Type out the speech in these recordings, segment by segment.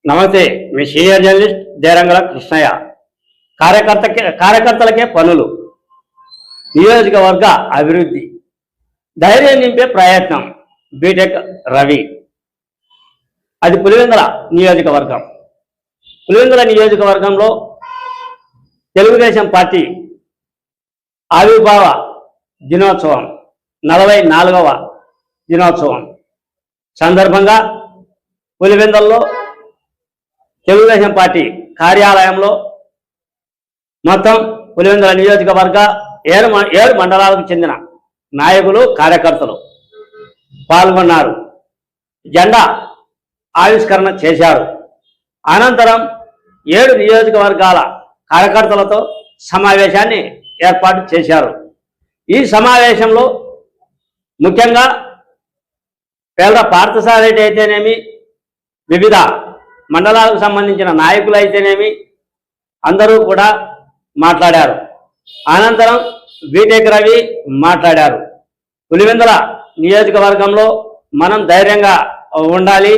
నమస్తే, మీ senior journalist దేరంగల Krishnaiah. కార్యకర్తలకే పనులు, నియోజకవర్గ అభివృద్ధి, ధైర్యం నింపే ప్రయత్నం. బీటెక్ రవి. అది పులివెందుల నియోజకవర్గం. పులివెందుల నియోజకవర్గంలో తెలుగుదేశం పార్టీ ఆవిర్భావ దినోత్సవం 44వ దినోత్సవం సందర్భంగా పులివెందులలో తెలుగుదేశం పార్టీ కార్యాలయంలో మొత్తం పులివెందుల నియోజకవర్గ 7 మండలాలకు చెందిన నాయకులు, కార్యకర్తలు పాల్గొన్నారు. జెండా ఆవిష్కరణ చేశారు. అనంతరం 7 నియోజకవర్గాల కార్యకర్తలతో సమావేశాన్ని ఏర్పాటు చేశారు. ఈ సమావేశంలో ముఖ్యంగా పేద పార్థసారథి అయితేనేమి, వివిధ మండలాలకు సంబంధించిన నాయకులు అయితేనేమి అందరూ కూడా మాట్లాడారు. అనంతరం బీటెక్ రవి మాట్లాడారు. పులివెందుల నియోజకవర్గంలో మనం ధైర్యంగా ఉండాలి,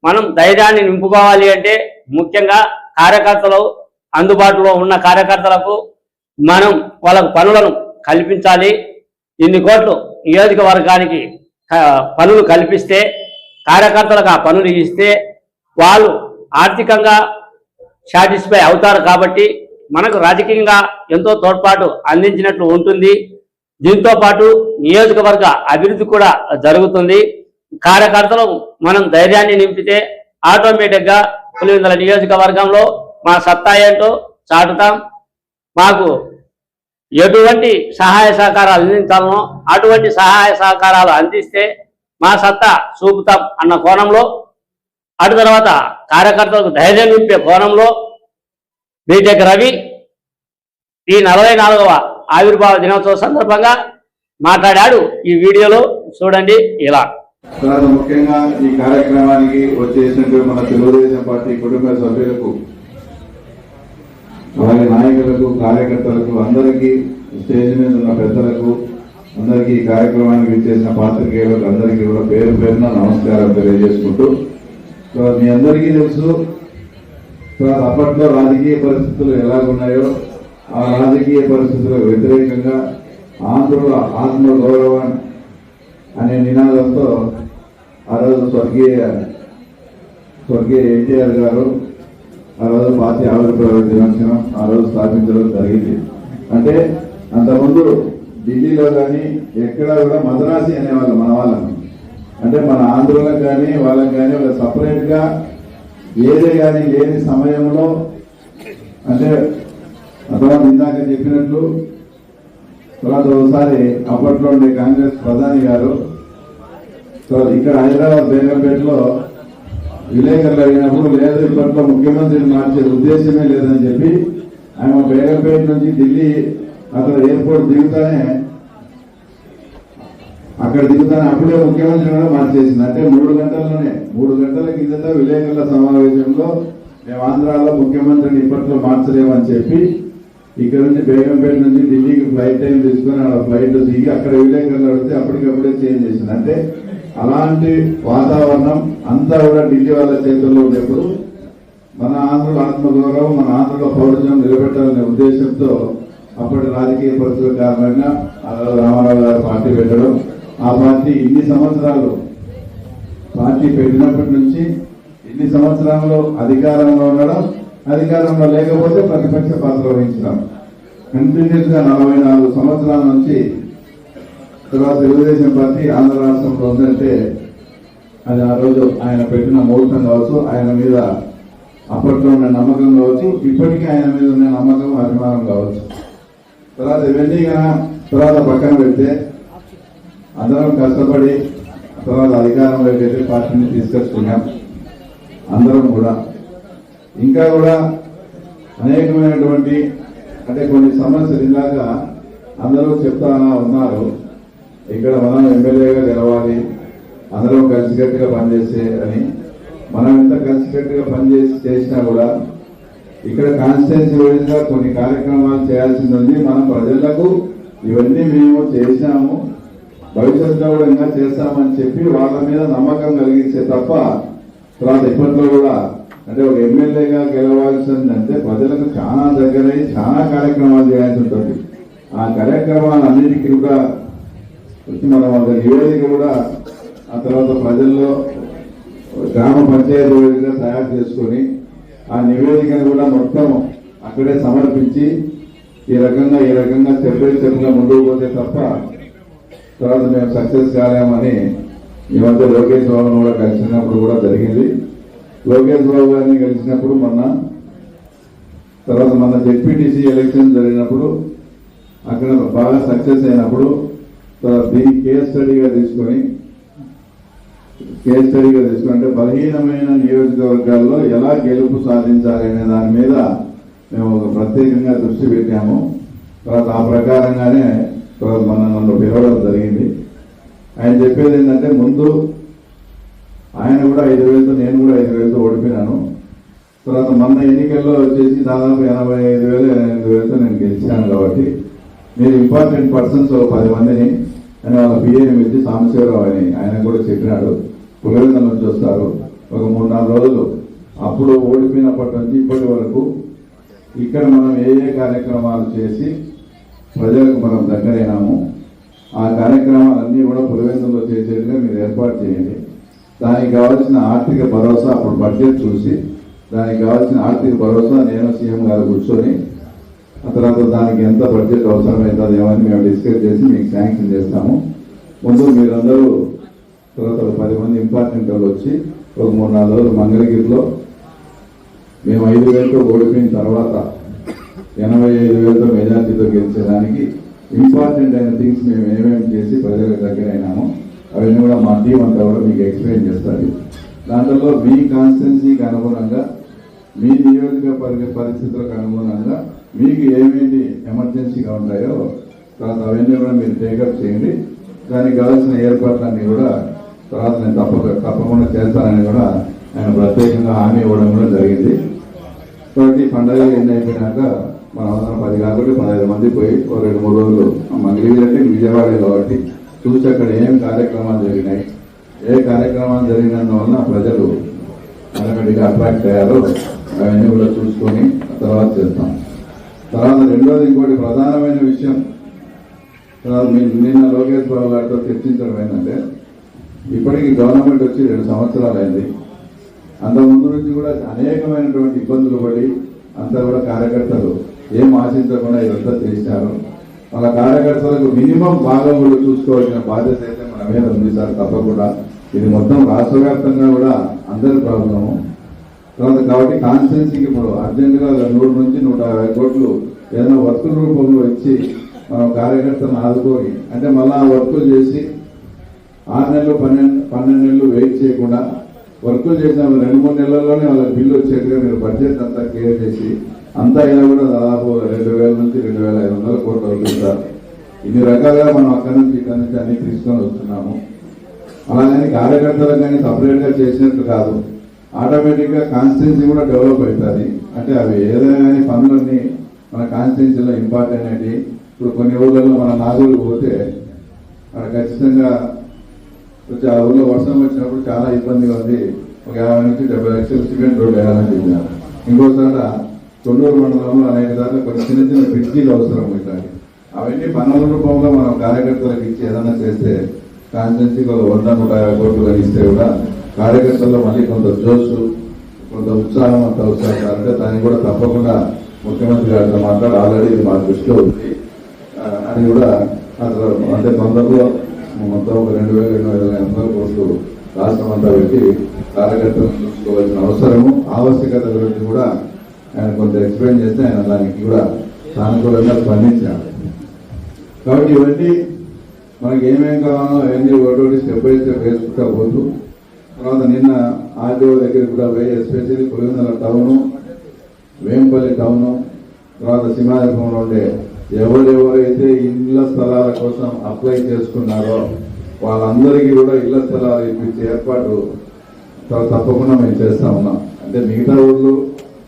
మనం ధైర్యాన్ని నింపుకోవాలి అంటే ముఖ్యంగా కార్యకర్తలు, అందుబాటులో ఉన్న కార్యకర్తలకు మనం వాళ్ళకు పనులను కల్పించాలి. ఇన్ని కోట్లు నియోజకవర్గానికి పనులు కల్పిస్తే, కార్యకర్తలకు ఆ పనులు ఇస్తే వాళ్ళు ఆర్థికంగా సాటిస్ఫై అవుతారు. కాబట్టి మనకు రాజకీయంగా ఎంతో తోడ్పాటు అందించినట్లు ఉంటుంది. దీంతో పాటు నియోజకవర్గ అభివృద్ధి కూడా జరుగుతుంది. కార్యకర్తలు మనం ధైర్యాన్ని నింపితే ఆటోమేటిక్గా పులివెందుల నియోజకవర్గంలో మా సత్తా ఏంటో చాటుతాం. మాకు ఎటువంటి సహాయ సహకారాలు అందించాలనో అటువంటి సహాయ సహకారాలు అందిస్తే మా సత్తా చూపుతాం అన్న కోణంలో, అటు తర్వాత కార్యకర్తలకు ధైర్యం నింపే కోణంలో బీటెక్ రవి ఈ 44వ ఆవిర్భావ దినోత్సవ సందర్భంగా మాట్లాడాడు. ఈ వీడియోలో చూడండి. ఇలా ముఖ్యంగా ఈ కార్యక్రమానికి వచ్చేసినట్టు మన తెలుగుదేశం పార్టీ కుటుంబ సభ్యులకు, అలాగే నాయకులకు, కార్యకర్తలకు, అందరికీ, స్టేజ్ మీద ఉన్న పెద్దలకు, అందరికీ ఈ కార్యక్రమానికి ఇచ్చేసిన పాత్రికేయులకు అందరికీ కూడా పేరు పేరున నమస్కారం తెలియజేసుకుంటూ, మీ అందరికీ తెలుసు అప్పట్లో రాజకీయ పరిస్థితులు ఎలాగున్నాయో ఆ రాజకీయ పరిస్థితులకు వ్యతిరేకంగా ఆంధ్రుల ఆత్మగౌరవం అనే నినాదంతో ఆ రోజు స్వర్గీయ ఎన్టీఆర్ గారు ఆ రోజు పార్టీ ఆవిర్భావ దినోత్సవం ఆ రోజు స్థాపించడం జరిగింది. అంటే అంతకుముందు ఢిల్లీలో కానీ ఎక్కడ కూడా మద్రాసి అనేవాళ్ళు మన వాళ్ళని, అంటే మన ఆంధ్రులకు కానీ వాళ్ళకి కానీ ఒక సపరేట్గా ఏదే కానీ లేని సమయంలో, అంటే తర్వాత ఇందాక చెప్పినట్లు తర్వాత ఒకసారి అప్పట్లో ఉండే కాంగ్రెస్ ప్రధాని గారు ఇక్కడ హైదరాబాద్ బేగంపేటలో విలేకరులు అయినప్పుడు, లేదు ఇప్పట్లో ముఖ్యమంత్రిని మార్చే ఉద్దేశమే లేదని చెప్పి ఆయన బేగంపేట నుంచి ఢిల్లీ అక్కడ ఎయిర్పోర్ట్ దిగుతానే అప్పుడే ముఖ్యమంత్రి కూడా మార్చేసింది. అంటే 3 గంటల కిందట విలేకరుల సమావేశంలో మేము ఆంధ్రాలో ముఖ్యమంత్రిని ఇప్పట్లో మార్చలేమని చెప్పి ఇక్కడ నుంచి బేగంపేట నుంచి ఢిల్లీకి ఫ్లైట్ టైం తీసుకుని ఆ ఫ్లైట్ దిగి అక్కడ విలేకరులు అడిగితే అప్పటికప్పుడే చేంజ్ చేసింది. అంటే అలాంటి వాతావరణం అంతా కూడా ఢిల్లీ వాళ్ళ చేతుల్లో ఉండేప్పుడు మన ఆంధ్రుల ఆత్మగౌరవం, మన ఆంధ్రుల పౌరుషం నిలబెట్టాలనే ఉద్దేశంతో అప్పటి రాజకీయ పరిస్థితుల కారణంగా రామారావు గారు పార్టీ పెట్టడం, ఆ పార్టీ ఇన్ని సంవత్సరాలు పార్టీ పెట్టినప్పటి నుంచి ఇన్ని సంవత్సరాల్లో అధికారంలో ఉండడం, అధికారంలో లేకపోతే ప్రతిపక్ష పాత్ర వహించడం, కంటిన్యూస్ గా 44 సంవత్సరాల నుంచి తర్వాత తెలుగుదేశం పార్టీ ఆంధ్ర రాష్ట్రంలో ఉందంటే అది ఆ రోజు ఆయన పెట్టిన ముహూర్తం కావచ్చు, ఆయన మీద అప్పట్లో ఉన్న నమ్మకం కావచ్చు, ఇప్పటికీ ఆయన మీద ఉన్న నమ్మకం, అభిమానం కావచ్చు. తర్వాత ఇవన్నీ తర్వాత పక్కన పెడితే అందరం కష్టపడి తర్వాత అధికారంలోకి వెళ్ళి పార్టీని తీసుకొచ్చుకున్నాం. అందరం కూడా ఇంకా కూడా అనేకమైనటువంటి, అంటే కొన్ని సమస్యలు ఇలాగ అందరూ చెప్తా ఉన్నారు. ఇక్కడ మనం ఎమ్మెల్యేగా గెలవాలి, అందరం కలిసికట్టుగా పనిచేసే అని. మనం ఎంత కలిసికట్టుగా చేసినా కూడా ఇక్కడ కాన్స్టిట్యున్సీ వైజ్గా కొన్ని కార్యక్రమాలు చేయాల్సింది ఉంది. మనం ప్రజలకు ఇవన్నీ మేము చేశాము, భవిష్యత్తులో కూడా ఇంకా చేస్తామని చెప్పి వాళ్ళ మీద నమ్మకం కలిగించే తప్ప తర్వాత ఇప్పట్లో కూడా అంటే ఒక ఎమ్మెల్యేగా గెలవాల్సిందంటే ప్రజలకు చాలా దగ్గరై చాలా కార్యక్రమాలు చేయాల్సి ఉంటుంది. ఆ కార్యక్రమాలన్నిటికీ కూడా వచ్చి మనం ఒక నివేదిక కూడా ఆ తర్వాత ప్రజల్లో గ్రామ పంచాయతీ వేదికగా తయారు చేసుకొని ఆ నివేదికను కూడా మొత్తం అక్కడే సమర్పించి ఈ రకంగా స్టెప్గా ముందుకు పోతే తప్ప తర్వాత మేము సక్సెస్ కాలేమని ఈ మధ్య లోకేష్ బాబును కూడా కలిసినప్పుడు కూడా జరిగింది. లోకేష్ బాబు గారిని కలిసినప్పుడు తర్వాత మన జెడ్పీటీసీ ఎలక్షన్ జరిగినప్పుడు అక్కడ బాగా సక్సెస్ అయినప్పుడు దీన్ని కేస్ స్టడీగా తీసుకొని అంటే బలహీనమైన నియోజకవర్గాల్లో ఎలా గెలుపు సాధించాలి అనే దాని మీద మేము ఒక ప్రత్యేకంగా దృష్టి పెట్టాము. తర్వాత ఆ ప్రకారంగానే తర్వాత నన్ను పిలవడం జరిగింది. ఆయన చెప్పేది ఏంటంటే ముందు ఆయన కూడా 5,000తో నేను కూడా 5,000తో ఓడిపోయినాను. తర్వాత మొన్న ఎన్నికల్లో వచ్చేసి దాదాపు 85,000 నేను గెలిచాను. కాబట్టి మీరు ఇంపార్టెంట్ పర్సన్స్ 10 మందిని అని వాళ్ళ పిఏని వచ్చి సాంబశివరావు అని ఆయన కూడా చెప్పినాడు. పులివెందుల నుంచి వస్తారు. ఒక 3-4 రోజులు అప్పుడు ఓడిపోయినప్పటి నుంచి ఇప్పటి వరకు ఇక్కడ మనం ఏ కార్యక్రమాలు చేసి ప్రజలకు మనం దగ్గరైనాము ఆ కార్యక్రమాలన్నీ కూడా పులివెందులో చేసేట్టుగా మీరు ఏర్పాటు చేయండి. దానికి కావాల్సిన ఆర్థిక భరోసా అప్పుడు బడ్జెట్ చూసి దానికి కావాల్సిన ఆర్థిక భరోసా నేను సీఎం గారు కూర్చొని ఆ తర్వాత దానికి ఎంత బడ్జెట్ అవసరమవుతుంది ఏమని మేము డిస్కస్ చేసి మీకు శాంక్షన్ చేస్తాము. ముందు మీరందరూ తర్వాత 10 మంది ఇంపార్టెంట్ వాళ్ళు వచ్చి ఒక 3-4 రోజులు మంగళగిరిలో మేము 5,000తో ఓడిపోయిన తర్వాత 85,000తో మెజార్టీతో గెలిచేదానికి ఇంపార్టెంట్ అయిన థింగ్స్ మేము ఏమేమి చేసి ప్రజలకు దగ్గర అయినామో అవన్నీ కూడా మా టీం అంతా కూడా మీకు ఎక్స్ప్లెయిన్ చేస్తారు. దాంట్లో మీ కాన్స్టిట్యున్సీకి అనుగుణంగా మీ నియోజకవర్గ పరిస్థితులకు అనుగుణంగా మీకు ఏమేమి ఎమర్జెన్సీగా ఉంటాయో తర్వాత అవన్నీ కూడా మీరు టేకప్ చేయండి. దానికి కావాల్సిన ఏర్పాట్లన్నీ కూడా తర్వాత నేను తప్పకుండా చేస్తానని కూడా ఆయన ప్రత్యేకంగా హామీ ఇవ్వడం కూడా జరిగింది. కాబట్టి పండుగ ఎన్ని అయిపోయినాక మనం 10 కాబట్టి 15 మంది పోయి 2-3 రోజులు మంగళగిరి అంటే విజయవాడ కాబట్టి చూసి అక్కడ ఏం కార్యక్రమాలు జరిగినాయి, ఏ కార్యక్రమాలు జరిగినందువల్ల ప్రజలు ఆటోమేటిక్గా అట్రాక్ట్ అయ్యారో అవన్నీ కూడా చూసుకొని తర్వాత చేస్తాం. తర్వాత రెండోది ఇంకోటి ప్రధానమైన విషయం నిన్న లోకేష్ బాబు గారితో చర్చించడం ఏంటంటే ఇప్పటికీ గవర్నమెంట్ వచ్చి 2 సంవత్సరాలు అయింది. అంతకుముందు నుంచి కూడా అనేకమైనటువంటి ఇబ్బందులు పడి అంతా కూడా కార్యకర్తలు ఏం ఆశించకుండా ఇదంతా చేశారు. వాళ్ళ కార్యకర్తలకు మినిమం భాగం కూడా చూసుకోవాల్సిన బాధ్యత అయితే మన మీద ఉంది సార్. తప్పకుండా ఇది మొత్తం రాష్ట్ర వ్యాప్తంగా కూడా అందరి ప్రాబ్లము. తర్వాత కాబట్టి కాన్స్టిట్యున్సీకి ఇప్పుడు అర్జెంటుగా 100 నుంచి 150 కోట్లు ఏదైనా వర్కుల రూపంలో ఇచ్చి మనం కార్యకర్తలను ఆదుకొని అంటే మళ్ళీ ఆ వర్కులు చేసి 6 నెలలు 12 నెలలు వెయిట్ చేయకుండా వర్కులు చేసిన 2-3 నెలల్లోనే వాళ్ళకి బిల్లు వచ్చేట్టుగా మీరు బడ్జెట్ అంతా క్లియర్ చేసి అంతా అయినా కూడా దాదాపు 2,000 నుంచి 2,500 కోట్లు అవుతుంది సార్. ఇన్ని రకాలుగా మనం అక్కడి నుంచి ఇక్కడి నుంచి అన్ని తీసుకొని వస్తున్నాము. అలాగని కార్యకర్తలకు కానీ సపరేట్గా చేసినట్టు కాదు. ఆటోమేటిక్గా కాన్స్టిట్యున్సీ కూడా డెవలప్ అవుతుంది. అంటే అవి ఏదైనా కానీ పనులన్నీ మన కాన్స్టిట్యున్సీలో ఇంపార్టెంట్ ఏంటి. ఇప్పుడు కొన్ని ఊళ్ళలో మన నాగూరు పోతే అక్కడ ఖచ్చితంగా వచ్చి ఆ ఊళ్ళో వర్షం వచ్చినప్పుడు చాలా ఇబ్బందిగా ఉంది. ఒక 50 నుంచి 70 లక్షలు సిమెంట్ రోడ్డు వేయాలని చెప్పినారు. ఇంకోసారి తొండూరు మండలంలో అనేక దాకా కొన్ని చిన్న బ్రిడ్జీలు అవసరం ఇట్లాంటి అవన్నీ పనుల రూపంలో మనం కార్యకర్తలకు ఇచ్చి ఏదైనా చేస్తే కాన్స్టిట్యున్సీకి 100-150 కోట్లు ఇస్తే కూడా కార్యకర్తల్లో మళ్ళీ కొంత జోషు కొంత ఉత్సాహం అంతా అంటే దాన్ని కూడా తప్పకుండా ముఖ్యమంత్రి గారితో మాట్లాడి ఆల్రెడీ ఇది మా దృష్టిలో ఉంది అని కూడా అసలు అంటే తొందరలో మొత్తం 2,200 కోట్లు రాష్ట్రం అంతా పెట్టి కార్యకర్తలను చూసుకోవాల్సిన అవసరము ఆవశ్యకత గురించి కూడా ఆయన కొంత ఎక్స్ప్లెయిన్ చేస్తే ఆయన దానికి కూడా సానుకూలంగా స్పందించారు. కాబట్టి ఇవన్నీ మనకి ఏమేమి కావాలో అవన్నీ ఒకటి స్టెప్ బై స్టెప్ వేసుకుంటా పోతూ తర్వాత నిన్న ఆర్డీఓ దగ్గరికి కూడా పోయి especially Pulivendula town Vempalli town తర్వాత సింహాద్రిపురంలో ఉండే ఎవరెవరైతే ఇళ్ల స్థలాల కోసం అప్లై చేసుకున్నారో వాళ్ళందరికీ కూడా ఇళ్ల స్థలాలు ఇప్పించే ఏర్పాటు తప్పకుండా మేము చేస్తా ఉన్నాం. అంటే మిగతా ఊళ్ళు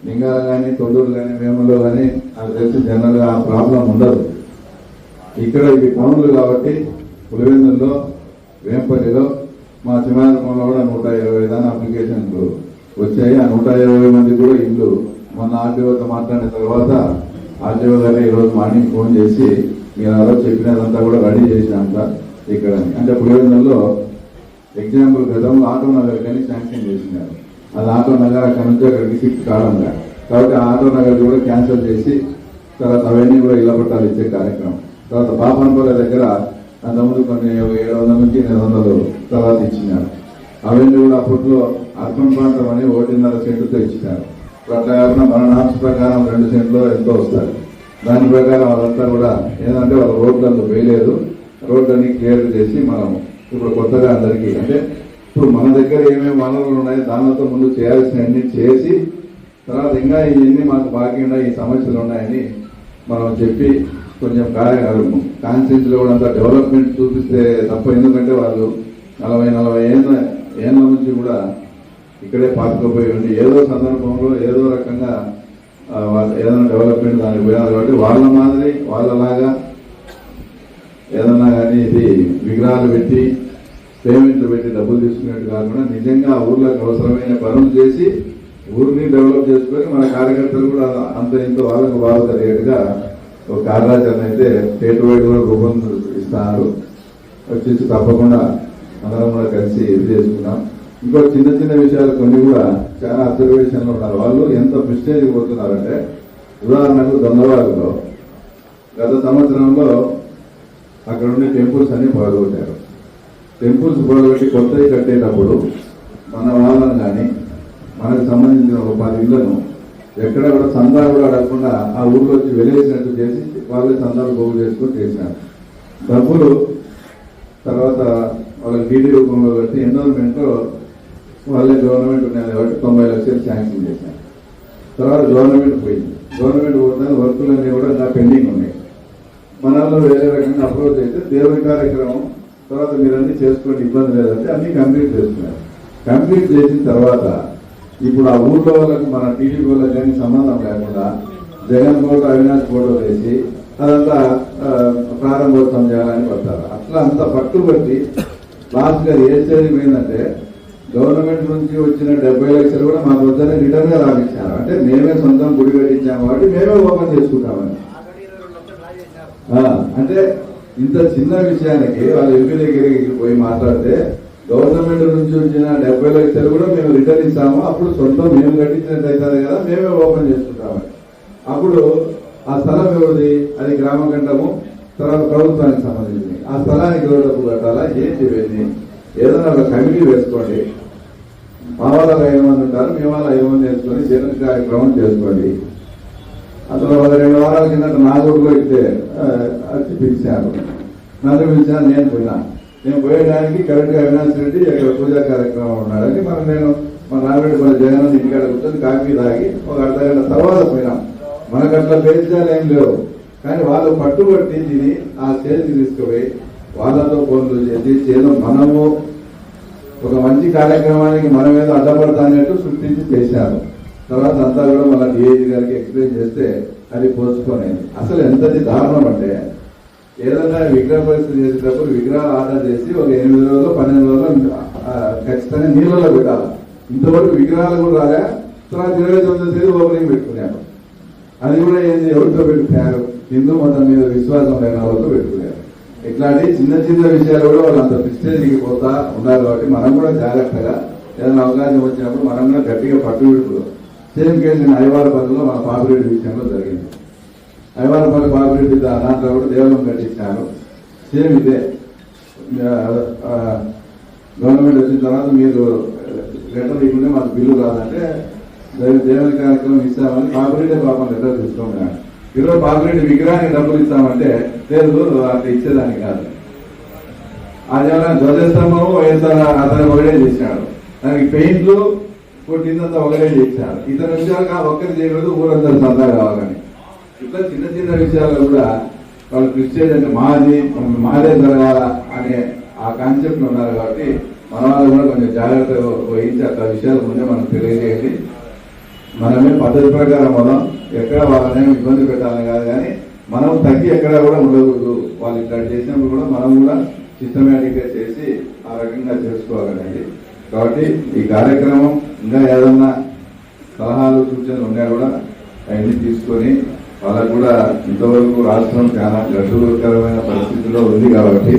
లింగాలు కానీ తొండూరు కానీ వేములో కానీ నాకు తెలిసి జనరల్గా ఆ ప్రాబ్లం ఉండదు. ఇక్కడ ఇవి టౌన్లు కాబట్టి పులివెందుల్లో వేంపల్లిలో మా సింహాద్రిపురంలో కూడా 120 దాని అప్లికేషన్లు వచ్చాయి. ఆ 120 మంది కూడా ఇల్లు మొన్న ఆర్టీఓతో మాట్లాడిన తర్వాత ఆర్టీఓ గారు ఈరోజు మార్నింగ్ ఫోన్ చేసి మీరు ఆ రోజు చెప్పినదంతా కూడా రెడీ చేసినాక ఇక్కడ అంటే పులివెందులలో ఎగ్జాంపుల్ గతంలో ఆటో నగర్ కానీ శాంక్షన్ చేసినారు. అది ఆటో నగర్ అక్కడ నుంచి అక్కడికి షిఫ్ట్ కావడంగా కాబట్టి ఆ ఆటో నగర్ కూడా క్యాన్సిల్ చేసి తర్వాత అవన్నీ కూడా ఇళ్ల పట్టాలు ఇచ్చే కార్యక్రమం. తర్వాత బాపనపల్లి దగ్గర అంతకుముందు కొన్ని 700 నుంచి 800 తర్వాత ఇచ్చినారు. అవన్నీ కూడా అప్పట్లో అర్బన్ ప్రాంతం అని 1.5 సెంటుతో ఇచ్చినారు. అట్లా కాకుండా మన నామ్స్ ప్రకారం 2 సెంట్లు ఎంతో వస్తారు. దాని ప్రకారం అదంతా కూడా ఏంటంటే వాళ్ళ రోడ్లలో వేయలేదు, రోడ్లన్నీ క్లియర్ చేసి మనం ఇప్పుడు కొత్తగా అందరికీ అంటే ఇప్పుడు మన దగ్గర ఏమేమి వనరులు ఉన్నాయో దానితో ముందు చేయాల్సినవన్నీ చేసి తర్వాత ఇంకా ఇవన్నీ మాకు బాకీ ఉన్నాయి, ఈ సమస్యలు ఉన్నాయని మనం చెప్పి కొంచెం కాన్స్టిట్యూన్సీలో కూడా అంతా డెవలప్మెంట్ చూపిస్తే తప్ప. ఎందుకంటే వాళ్ళు 40 ఏళ్ళ నుంచి కూడా ఇక్కడే పాతుకుపోయి ఉండి ఏదో సందర్భంలో ఏదో రకంగా ఏదైనా డెవలప్మెంట్ దానికి పోయినారు. కాబట్టి వాళ్ళ మాదిరి వాళ్ళలాగా ఏదన్నా కానీ ఇది విగ్రహాలు పెట్టి పేమెంట్లు పెట్టి డబ్బులు తీసుకునేట్టు కాకుండా నిజంగా ఊర్లకు అవసరమైన పనులు చేసి ఊరిని డెవలప్ చేసుకొని మన కార్యకర్తలు కూడా అంత ఇంత వాళ్ళకు బాగా జరిగేట్టుగా ఒక కార్యాచరణ అయితే స్టేట్ వైడ్ కూడా రూపొందిస్తారు. వచ్చేసి తప్పకుండా అందరం కూడా కలిసి ఇది చేసుకున్నాం. ఇంకో చిన్న చిన్న విషయాలు కొన్ని కూడా చాలా అబ్జర్వేషన్లు ఉన్నారు. వాళ్ళు ఎంత ప్రిస్టేజ్ పోతున్నారంటే ఉదాహరణకు దొంగవారిలో గత సంవత్సరంలో అక్కడ ఉండే టెంపుల్స్ అన్ని పగలగొట్టారు. టెంపుల్స్ పగలగొట్టి కొత్తవి కట్టేటప్పుడు మన వాళ్ళని కానీ మనకు సంబంధించిన ఒక 10 ఇళ్లను ఎక్కడ కూడా సందా కూడా అడగకుండా ఆ ఊళ్ళో వచ్చి వెలేసినట్టు చేసి వాళ్ళే సందాలు పోగు చేసుకొని చేసినారు. డబ్బులు తర్వాత వాళ్ళకి డీడీ రూపంలో కట్టి ఎన్రోల్మెంట్ వాళ్ళే గవర్నమెంట్ ఉన్నాయి కాబట్టి 90 లక్షలు శాంక్షన్ చేశారు. తర్వాత గవర్నమెంట్ పోయింది. గవర్నమెంట్ పోతే వర్కులన్నీ కూడా ఇంకా పెండింగ్ ఉన్నాయి. మనలో వేరే రకంగా అప్రోచ్ అయితే దేవుని కార్యక్రమం తర్వాత మీరన్నీ చేసుకోండి ఇబ్బంది లేదంటే అన్ని కంప్లీట్ చేస్తున్నారు. కంప్లీట్ చేసిన తర్వాత ఇప్పుడు ఆ ఊళ్ళో వాళ్ళకి మన టీడీపీ వాళ్ళకి కానీ సంబంధం లేకుండా జగన్ ఫోటో అవినాష్ ఫోటో వేసి అదంతా ప్రారంభోత్సవం చేయాలని పడతారు. అట్లా అంతా పట్టుబట్టి లాస్ట్ గా ఏ స్టేజ్ పోయిందంటే గవర్నమెంట్ నుంచి వచ్చిన 70 లక్షలు కూడా మాకు వద్దనే రిటర్న్ గా రాపించారు. అంటే మేమే సొంతం గుడి కట్టించాము కాబట్టి మేమే ఓపెన్ చేసుకుంటామని. అంటే ఇంత చిన్న విషయానికి వాళ్ళు ఎంపీ దగ్గరికి పోయి మాట్లాడితే గవర్నమెంట్ నుంచి వచ్చిన 70 లక్షలు కూడా మేము రిటర్న్ ఇస్తాము, అప్పుడు సొంతం మేము కట్టించినట్టు అవుతుంది కదా, మేమే ఓపెన్ చేసుకుంటామని. అప్పుడు ఆ స్థలం ఎవరిది? అది గ్రామ కంఠము తర్వాత ప్రభుత్వానికి సంబంధించింది. ఆ స్థలానికి ఎవరు డబ్బు కట్టాలా ఏంటి ఇవన్నీ? ఏదైనా ఒక కమిటీ వేసుకోండి. మా వాళ్ళ 5 మంది ఉంటారు, మీ వాళ్ళ 5 మంది వేసుకొని జగన్ కార్యక్రమం చేసుకోండి. అసలు ఒక 2 వారాల కింద నాగూరులో అయితే వచ్చి పిలిచారు. నన్ను పిలిచాను, నేను పోయినా. నేను పోయేదానికి కరెక్ట్గా అవినాష్ రెడ్డి ఇక్కడ పూజా కార్యక్రమం ఉన్నాడని నేను మన నాగరెడ్డి మన జగన్ ఇంటికాడ కూర్చొని కాఫీ తాగి ఒక అర్ధగంట తర్వాత పోయినాం. మనకు అట్లా పేర్చాలు ఏం లేవు, కానీ వాళ్ళు పట్టుబట్టి తిని ఆ స్టేజ్కి తీసుకుపోయి వాళ్ళతో ఫోన్లు చేసి చేయడం మనము ఒక మంచి కార్యక్రమానికి మనం ఏదో అడ్డపడతానట్టు సృష్టించి చేశారు. తర్వాత అంతా కూడా మన డిఐజీ గారికి ఎక్స్ప్లెయిన్ చేస్తే అది పోల్చుకోలేదు. అసలు ఎంతది దారుణం అంటే ఏదైనా విగ్రహ పరిస్థితి చేసేటప్పుడు విగ్రహాలు ఆర్డర్ చేసి ఒక 8 రోజులు 12 రోజులు ఖచ్చితంగా నీళ్ళలో పెట్టాలి. ఇంతవరకు విగ్రహాలు కూడా రాలే. తర్వాత 29వ తేదీ ఓపెనింగ్ పెట్టుకున్నారు. అది కూడా ఏంది, ఎవరితో పెట్టుకున్నారు? హిందూ మతం మీద విశ్వాసం లేని వాళ్ళతో పెట్టుకున్నారు. ఇట్లాంటి చిన్న చిన్న విషయాలు కూడా వాళ్ళు అంత ప్రిస్టేజ్కి పోతా ఉన్నారు. కాబట్టి మనం కూడా జాగ్రత్తగా ఏదైనా అవకాశం వచ్చినప్పుడు మనం కూడా గట్టిగా పట్టుబడుతుంది. సేమ్ కేసు ఐవారపల్లిలో మన పాపిరెడ్డి విషయంలో జరిగింది. ఐవారపల్లి పాపిరెడ్డి దాంట్లో కూడా దేవాలయం కట్టించారు. సేమ్ ఇదే గవర్నమెంట్ వచ్చిన తర్వాత మీరు లెటర్ ఇవ్వకుంటే మాకు బిల్లు రాదంటే దేవుని కార్యక్రమం ఇస్తామని పాపిరెడ్డి పాపం లెటర్ తీసుకున్నాడు. ఈరోజు పాపిరెడ్డి విగ్రహానికి డబ్బులు ఇస్తామంటే లేదు అట్లా ఇచ్చేదానికి కాదు. అది ధ్వజస్తంభము అతను ఒకటే చేశాడు. దానికి పెయింట్లు కొట్టిందంతా ఒకటే చేశారు. ఇతర విషయాలు ఒక్కరి చేయలేదు, ఊరంతా సరదా కావాలని. ఇట్లా చిన్న చిన్న విషయాలు కూడా వాళ్ళు క్రిస్టియన్ అంటే మాదే జరగాల అనే ఆ కాన్సెప్ట్ ఉన్నారు. కాబట్టి మన వాళ్ళు కూడా కొంచెం జాగ్రత్త వహించి అట్లా విషయాలు ముందే మనం తెలియజేయండి. మనమే పద్ధతి ప్రకారం మనం ఎక్కడ వాళ్ళనే ఇబ్బంది పెట్టాలని కాదు, కానీ మనం తగ్గి ఎక్కడ కూడా ఉండకూడదు. వాళ్ళు ఇక్కడ చేసినప్పుడు కూడా మనం కూడా సిస్టమేటిక్గా చేసి ఆ రకంగా చేసుకోవాలనేది. కాబట్టి ఈ కార్యక్రమం ఇంకా ఏదన్నా సలహాలు సూచనలు ఉన్నా కూడా అవన్నీ తీసుకొని వాళ్ళకు కూడా ఇంతవరకు రాష్ట్రం చాలా గడ్డుకరమైన పరిస్థితిలో ఉంది కాబట్టి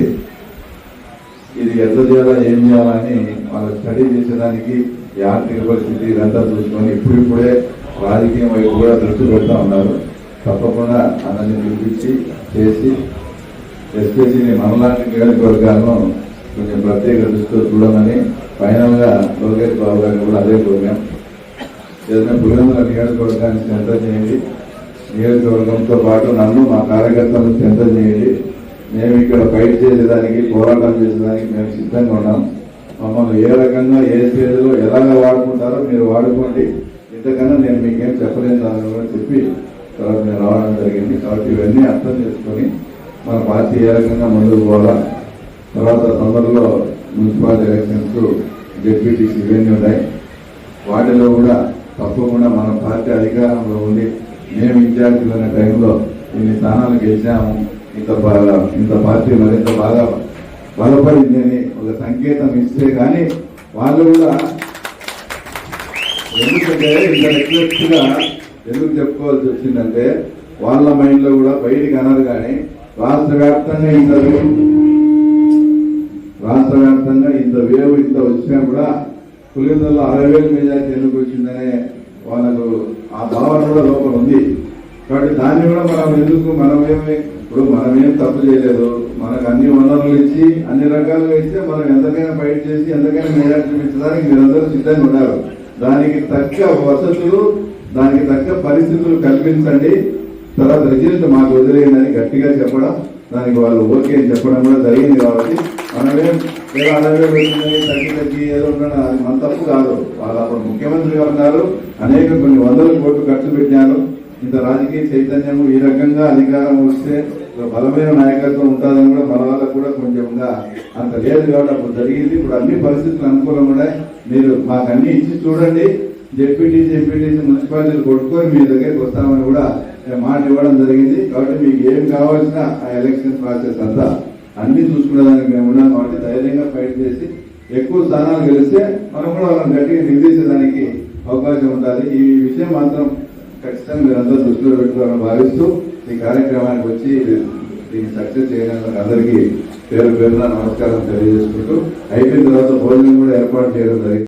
ఇది ఎట్లా చేయాలా ఏం చేయాలని వాళ్ళు స్టడీ చేసేదానికి ఈ ఆర్థిక పరిస్థితి ఇదంతా చూసుకొని ఇప్పుడిప్పుడే రాజకీయం వైపు కూడా దృష్టి పెడతా ఉన్నారు. తప్పకుండా అందరినీ పిలిపించి చేసి ఎస్పెషల్లీ మనలాంటి నియోజకవర్గాలను కొంచెం ప్రత్యేక దృష్టితో చూడమని ఫైనల్ గా లోకేష్ బాబు గారిని కూడా అదే కోరాం. ఏదైనా పులివెందుల నియోజకవర్గాన్ని సెంటర్ చేయండి, నియోజకవర్గంతో పాటు నన్ను మా కార్యకర్తలను సెంటర్ చేయండి. మేము ఇక్కడ ఫైట్ చేసేదానికి పోరాటం చేసేదానికి మేము సిద్ధంగా ఉన్నాం. మమ్మల్ని ఏ రకంగా ఏ స్టేజ్లో ఎలాగ వాడుకుంటారో మీరు వాడుకోండి, ఇంతకన్నా నేను మీకేం చెప్పలేను అని కూడా చెప్పి తర్వాత మేము రావడం జరిగింది. కాబట్టి ఇవన్నీ అర్థం చేసుకొని మన పార్టీ ఏ రకంగా ముందుకు పోవాలా, తర్వాత తొందరలో మున్సిపాలిటీ ఎలక్షన్స్ జెడ్పీటీసీ ఇవన్నీ ఉన్నాయి. వాటిలో కూడా తప్పకుండా మన పార్టీ అధికారంలో ఉండి మేము ఇన్ఛార్జీలు అనే టైంలో ఇన్ని స్థానాలు గెలిచాము, ఇంత పార్టీ మరింత బాగా బలపడిందని ఒక సంకేతం ఇస్తే కానీ వాళ్ళు కూడా ఎందుకంటే ఇంత రిక్వెస్ట్గా ఎందుకు చెప్పుకోవాల్సి వచ్చిందంటే వాళ్ళ మైండ్లో కూడా బయటికి అనరు కానీ రాష్ట్ర వ్యాప్తంగా ఇంత వేవ్ ఇంత వచ్చినా కూడా పులివెందులలో 60,000 మెజార్టీ ఎందుకు వచ్చిందనే వాళ్ళకు ఆ భావన కూడా లోపల ఉంది. కాబట్టి దాన్ని కూడా మనమేం తప్పు చేయలేదు. మనకు అన్ని వనరులు ఇచ్చి అన్ని రకాలుగా ఇస్తే మనం ఎంతకైనా ఫైట్ చేసి ఎంతకైనా మెజార్టీ పెంచడానికి మీరందరూ సిద్ధంగా ఉన్నారు. దానికి తగ్గ వసతులు, దానికి తగ్గ పరిస్థితులు కల్పించండి, తర్వాత రిజల్ట్ మాకు వదిలేయండి గట్టిగా చెప్పడం, దానికి వాళ్ళు ఓకే అని చెప్పడం కూడా జరిగింది. కాబట్టి మనమేం ఏదో 60,000 తగ్గి ఏదో ఉండడం అది మన తప్పు కాదు. వాళ్ళు అప్పుడు ముఖ్యమంత్రిగా ఉన్నారు, కొన్ని వందల కోట్లు ఖర్చు పెట్టినారు. ఇంత రాజకీయ చైతన్యము ఈ రకంగా అధికారం వస్తే బలమైన నాయకత్వం ఉంటుందని కూడా మన వాళ్ళకు కూడా కొంచెంగా అంత లేదు. కాబట్టి అప్పుడు జరిగింది. ఇప్పుడు అన్ని పరిస్థితులు అనుకూలంగా ఉన్నాయి. మీరు మాకు అన్ని ఇచ్చి చూడండి, జెడ్పీటీసీ మున్సిపాలిటీలు కొట్టుకొని మీ దగ్గరికి వస్తామని కూడా మాట ఇవ్వడం జరిగింది. కాబట్టి మీకు ఏం కావాల్సిన ఆ ఎలక్షన్ ప్రాసెస్ అంతా అన్ని చూసుకునేదానికి మేము ఉన్నాం. కాబట్టి ధైర్యంగా ఫైట్ చేసి ఎక్కువ స్థానాలు గెలిస్తే మనం కూడా వాళ్ళని గట్టిగా నిలదీసేదానికి అవకాశం ఉండాలి. ఈ విషయం మాత్రం ఖచ్చితంగా మీరందరూ దృష్టిలో పెట్టుకోవాలని భావిస్తూ ఈ కార్యక్రమానికి వచ్చి దీన్ని సక్సెస్ చేయడానికి అందరికీ పేరున నమస్కారం తెలియజేసుకుంటూ అయిపోయిన తర్వాత భోజనం కూడా ఏర్పాటు చేయడం జరిగింది.